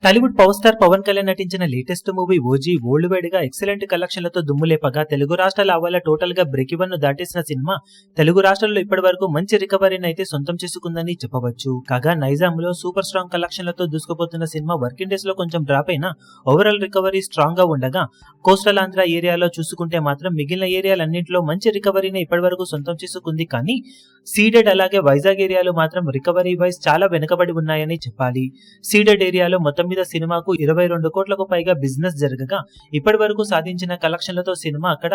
Tollywood power star Pawan Kalyan నటించిన latest movie OG world wide గా excellent కలెక్షన్లతో దుమ్ములేపగా Telugu రాష్ట్రాల అవ్వాల టోటల్ గా బ్రేక్ ఈవెన్ ను దాటేసిన సినిమా తెలుగు రాష్ట్రాల్లో ఇప్పటి వరకు మంచి రికవరీని అయితే సొంతం చేసుకుందని చెప్పవచ్చు. కాగా నైజాం లో సూపర్ స్ట్రాంగ్ కలెక్షన్లతో దూసుకుపోతున్న సినిమా వర్కింగ్ డేస్ లో కొంచెం డ్రాప్ అయినా ఓవరాల్ రికవరీ స్ట్రాంగ్ గా ఉండగా కోస్టల్ ఆంధ్ర ఏరియాలో చూసుకుంటే మాత్రం మిగిలిన ఏరియాలన్నింటిలో మంచి రికవరీని ఇప్పటి వరకు సొంతం చేసుకుంది. కానీ సీడెడ్ అలాగే వైజాగ్ ఏరియాలో మాత్రం రికవరీ వైజ్ చాలా వెనుకబడి ఉన్నాయని చెప్పాలి. సీడెడ్ ఏరియాలో మొత్తం మీద సినిమాకు 22 కోట్లకు పైగా బిజినెస్ జరగగా ఇప్పటి వరకు సాధించిన కలెక్షన్లతో సినిమా అక్కడ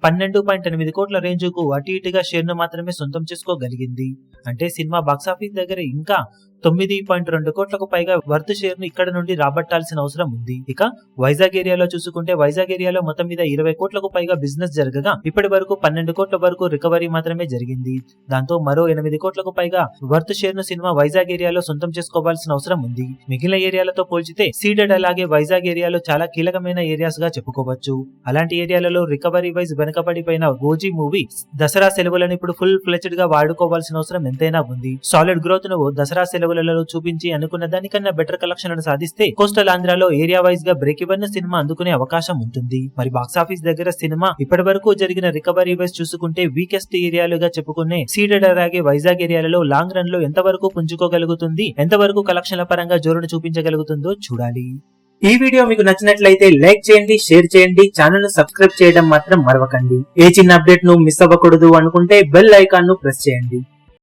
12.8 కోట్ల రేంజ్ కు అటు ఇటుగా షేర్ ను మాత్రమే సొంతం చేసుకోగలిగింది. అంటే సినిమా బాక్సాఫీస్ దగ్గర ఇంకా 9.2 కోట్లకు పైగా వర్త్ షేర్ ను ఇక్కడ నుండి రాబట్టాల్సిన అవసరం ఉంది. ఇక వైజాగ్ ఏరియాలో చూసుకుంటే వైజాగ్ ఏరియాలో మొత్తం మీద 20 కోట్లకు పైగా బిజినెస్ జరగగా ఇప్పటి వరకు 12 కోట్ల వరకు రికవరీ మాత్రమే జరిగింది. దాంతో మరో 8 కోట్లకు పైగా వర్త్ షేర్ ను సినిమా వైజాగ్ ఏరియాలో సొంతం చేసుకోవాల్సిన అవసరం ఉంది. మిగిలిన ఏరియాలతో పోల్చితే సీడెడ్ అలాగే వైజాగ్ ఏరియాలో చాలా కీలకమైన ఏరియాస్ గా చెప్పుకోవచ్చు. అలాంటి ఏరియాలలో రికవరీ వైజ్ వెనకబడిపోయిన ఓజీ మూవీ దసరా సెలవులను ఇప్పుడు ఫుల్ ఫ్లెచ్డ్ గా వాడుకోవాల్సిన అవసరం ఎంతైనా ఉంది. సాలిడ్ గ్రోత్ ను దసరా సెలవులలో చూపించి అనుకున్న దానికన్నా బెటర్ కలెక్షన్లను సాధిస్తే కోస్టల్ ఆంధ్రాలో ఏరియా వైజ్ గా బ్రేక్ ఈవెన్ సినిమా అందుకునే అవకాశం ఉంటుంది. మరి బాక్సాఫీస్ దగ్గర సినిమా ఇప్పటి వరకు జరిగిన రికవరీ వైజ్ చూసుకుంటే వీకెస్ట్ ఏరియాలుగా చెప్పుకునే సీడెడ్ అలాగే వైజాగ్ ఏరియాలలో లాంగ్ రన్ లో ఎంతవరకు పుంజుకోగలుగుతుంది, ఎంతవరకు కలెక్షన్ల పరంగా జోరును చూపించగలుగుతుందో చూడాలి. ఈ వీడియో మీకు నచ్చినట్లయితే లైక్ చేయండి, షేర్ చేయండి, ఛానల్ ను సబ్స్క్రైబ్ చేయడం మాత్రం మరవకండి. ఏ చిన్న అప్డేట్ ను మిస్ అవ్వకూడదు అనుకుంటే బెల్ ఐకాన్ ను ప్రెస్ చేయండి.